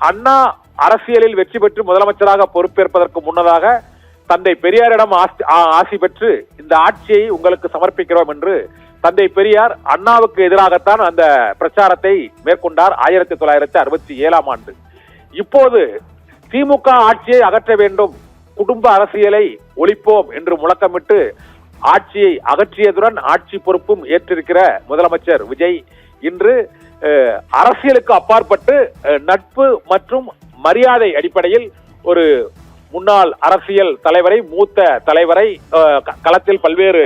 அண்ணா அரசியலில் வெற்றி பெற்று முதலமைச்சராக பொறுப்பேற்பதற்கு முன்னதாக தந்தை பெரியாரிடம் ஆசி பெற்று இந்த ஆட்சியை உங்களுக்கு சமர்ப்பிக்கிறோம் என்று தந்தை பெரியார் அண்ணாவுக்கு எதிராகத்தான் அந்த பிரச்சாரத்தை மேற்கொண்டார் 1967ஆம் ஆண்டு. இப்போது திமுக ஆட்சியை அகற்ற வேண்டும், குடும்ப அரசியலை ஒழிப்போம் என்று முழக்கமிட்டு ஆட்சியை அகற்றியதுடன் ஆட்சி பொறுப்பும் ஏற்றிருக்கிற முதலமைச்சர் விஜய் இன்று அரசியலுக்கு அப்பாற்பட்டு நட்பு மற்றும் மரியாதை அடிப்படையில் ஒரு முன்னாள் அரசியல் தலைவரை, மூத்த தலைவரை, களத்தில் பல்வேறு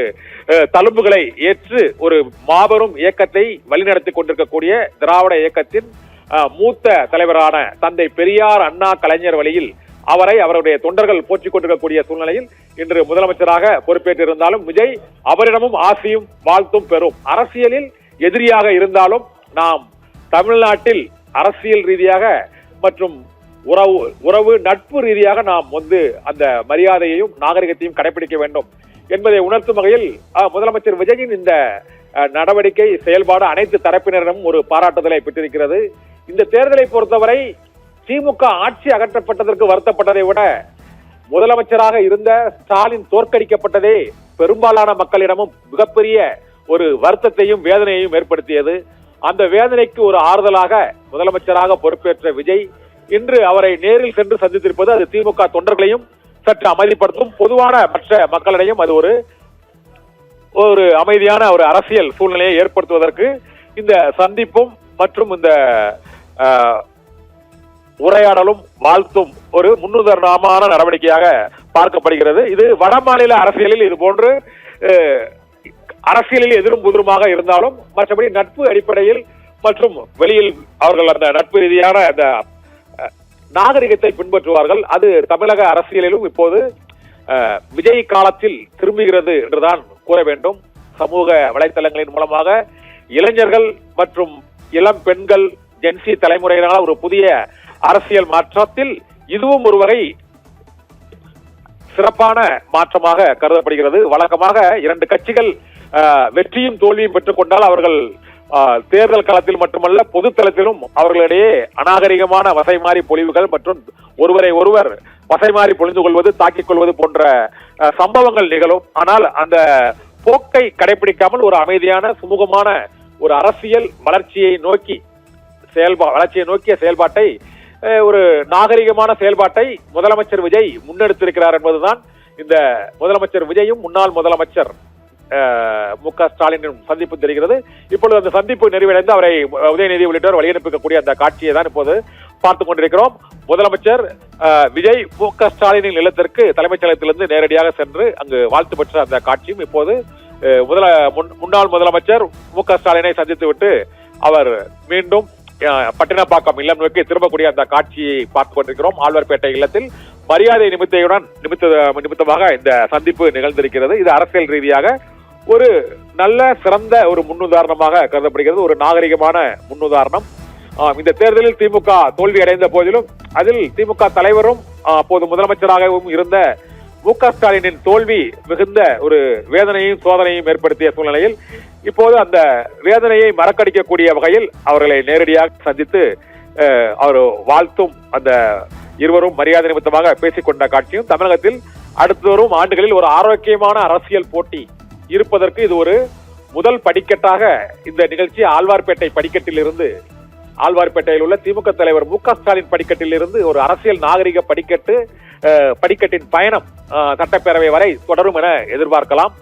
தழும்புகளை ஏற்று ஒரு மாபெரும் இயக்கத்தை வழிநடத்தி கொண்டிருக்கக்கூடிய திராவிட இயக்கத்தின் மூத்த தலைவரான தந்தை பெரியார் அண்ணா கலைஞர் வழியில் அவரை அவருடைய தொண்டர்கள் போற்றிக் கொண்டிருக்கக்கூடிய சூழ்நிலையில் இன்று முதலமைச்சராக பொறுப்பேற்றிருந்தாலும் விஜய் அவரிடமும் ஆசியும் வாழ்த்தும் பெறும். அரசியலில் எதிரியாக இருந்தாலும் நாம் தமிழ்நாட்டில் அரசியல் ரீதியாக மற்றும் உறவு நட்பு ரீதியாக நாம் அந்த மரியாதையையும் நாகரிகத்தையும் கடைபிடிக்க வேண்டும் என்பதை உணர்த்தும் வகையில் முதலமைச்சர் விஜயின் இந்த நடவடிக்கை செயல்பாடு அனைத்து தரப்பினரிடமும் ஒரு பாராட்டுதலை பெற்றிருக்கிறது. இந்த தேர்தலை பொறுத்தவரை திமுக ஆட்சி அகற்றப்பட்டதற்கு வருத்தப்பட்டதை விட முதலமைச்சராக இருந்த ஸ்டாலின் தோற்கடிக்கப்பட்டதே பெரும்பாலான மக்களிடமும் மிகப்பெரிய ஒரு வருத்தத்தையும் வேதனையையும் ஏற்படுத்தியது. அந்த வேதனைக்கு ஒரு ஆறுதலாக முதலமைச்சராக பொறுப்பேற்ற விஜய் இன்று அவரை நேரில் சென்று சந்தித்திருப்பது அது திமுக தொண்டர்களையும் சற்று அமைதிப்படுத்தும். பொதுவான மற்ற மக்களிடையும் அது ஒரு அமைதியான ஒரு அரசியல் சூழ்நிலையை ஏற்படுத்துவதற்கு இந்த சந்திப்பும் மற்றும் இந்த உரையாடலும் வாழ்த்தும் ஒரு முன்னுதாரணமான நடவடிக்கையாக பார்க்கப்படுகிறது. இது வட மாநில அரசியலில் இது போன்று அரசியலில் எதிரும் புதிருமாக இருந்தாலும் மற்றபடி நட்பு அடிப்படையில் மற்றும் வெளியில் அவர்கள் அந்த நட்பு ரீதியான அந்த நாகரிகத்தை பின்பற்றுவார்கள். அது தமிழக அரசியலிலும் இப்போது விஜய் காலத்தில் திரும்புகிறது என்றுதான் கூற வேண்டும். சமூக வலைத்தளங்களின் மூலமாக இளைஞர்கள் மற்றும் இளம் பெண்கள் ஜென்சி தலைமுறையினால் ஒரு புதிய அரசியல் மாற்றத்தில் இதுவும் ஒரு வகை சிறப்பான மாற்றமாக கருதப்படுகிறது. வழக்கமாக இரண்டு கட்சிகள் வெற்றியும் தோல்வியும் பெற்றுக் கொண்டால் அவர்கள் தேர்தல் களத்தில் மட்டுமல்ல பொது தளத்திலும் அவர்களிடையே அநாகரிகமான வசைமாறி பொழிவுகள் மற்றும் ஒருவரை ஒருவர் வசைமாறி பொழிந்து கொள்வது, தாக்கிக் கொள்வது போன்ற சம்பவங்கள் நிகழும். ஆனால் அந்த போக்கை கடைபிடிக்காமல் ஒரு அமைதியான சுமூகமான ஒரு அரசியல் வளர்ச்சியை நோக்கிய செயல்பாட்டை ஒரு நாகரிகமான செயல்பாட்டை முதலமைச்சர் விஜய் முன்னெடுத்திருக்கிறார் என்பதுதான் இந்த முதலமைச்சர் விஜயும் முன்னாள் முதலமைச்சர் மு.க. ஸ்டாலினும் சந்திப்பு தெரிகிறது. இப்பொழுது அந்த சந்திப்பு நிறைவடைந்து அவரை உதயநிதி உள்ளிட்டோர் வழியனுப்பிக்கக்கூடிய அந்த காட்சியை தான் இப்போது பார்த்துக் கொண்டிருக்கிறோம். முதலமைச்சர் விஜய் மு.க. ஸ்டாலினின் இல்லத்திற்கு தலைமைச் செயலகத்திலிருந்து நேரடியாக சென்று அங்கு வாழ்த்து பெற்ற அந்த காட்சியும் இப்போது முன்னாள் முதலமைச்சர் மு.க. ஸ்டாலினை சந்தித்துவிட்டு அவர் மீண்டும் பட்டினப்பாக்கம் இல்லம் நோக்கி திரும்பக்கூடிய அந்த காட்சியை பார்த்துக் கொண்டிருக்கிறோம். ஆழ்வார்பேட்டை இல்லத்தில் மரியாதை நிமித்தமாக இந்த சந்திப்பு நிகழ்ந்திருக்கிறது. இது அரசியல் ரீதியாக ஒரு நல்ல சிறந்த ஒரு முன்னுதாரணமாக கருதப்படுகிறது, ஒரு நாகரிகமான முன்னுதாரணம். இந்த தேர்தலில் திமுக தோல்வி அடைந்த போதிலும் அதில் திமுக தலைவரும் அப்போது முதலமைச்சராகவும் இருந்த மு.க. ஸ்டாலினின் தோல்வி மிகுந்த ஒரு வேதனையும் சோதனையும் ஏற்படுத்திய சூழ்நிலையில் இப்போது அந்த வேதனையை மறக்கடிக்கக்கூடிய வகையில் அவர்களை நேரடியாக சந்தித்து அவர் வாழ்த்தும் அந்த இருவரும் மரியாதை நிமித்தமாக பேசிக்கொண்ட காட்சியும் தமிழகத்தில் அடுத்து வரும் ஆண்டுகளில் ஒரு ஆரோக்கியமான அரசியல் போட்டி இருப்பதற்கு இது ஒரு முதல் படிக்கட்டாக இந்த நிகழ்ச்சி ஆழ்வார்பேட்டையில் உள்ள திமுக தலைவர் மு.க. ஸ்டாலின் படிக்கட்டில் இருந்து ஒரு அரசியல் நாகரிக படிக்கட்டின் பயணம் சட்டப்பேரவை வரை தொடரும் என எதிர்பார்க்கலாம்.